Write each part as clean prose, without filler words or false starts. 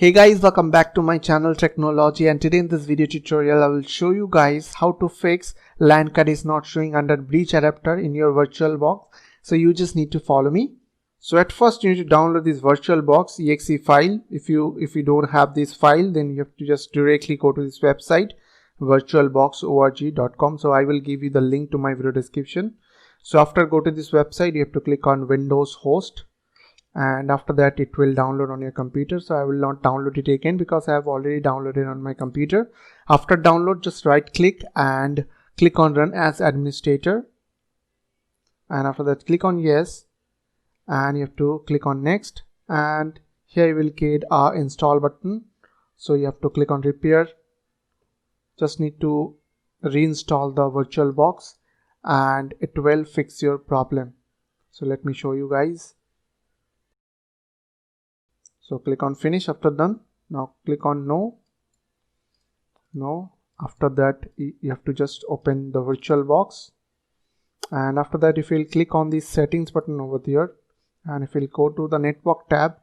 Hey guys, welcome back to my channel Technology, and today in this video tutorial I will show you guys how to fix LAN card is not showing under bridge adapter in your VirtualBox. So you just need to follow me. So at first you need to download this VirtualBox exe file. If you don't have this file, then you have to just directly go to this website virtualboxorg.com. So I will give you the link to my video description. So after go to this website, you have to click on Windows host, and after that it will download on your computer. So I will not download it again because I have already downloaded on my computer. After download, just right click and click on run as administrator, and after that click on yes, and you have to click on next, and here you will get our install button. So you have to click on repair. Just need to reinstall the VirtualBox and it will fix your problem. So let me show you guys. So click on finish after done. Now click on no. After that you have to just open the VirtualBox, and after that if you'll click on the settings button over there, and if you'll go to the network tab,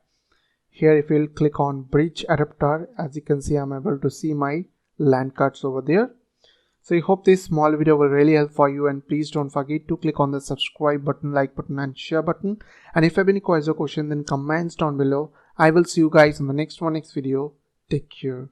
here if you'll click on bridge adapter, as you can see I'm able to see my LAN cards over there. So I hope this small video will really help for you, and please don't forget to click on the subscribe button, like button and share button. And if you have any questions or questions, then comments down below. I will see you guys in the next video. Take care.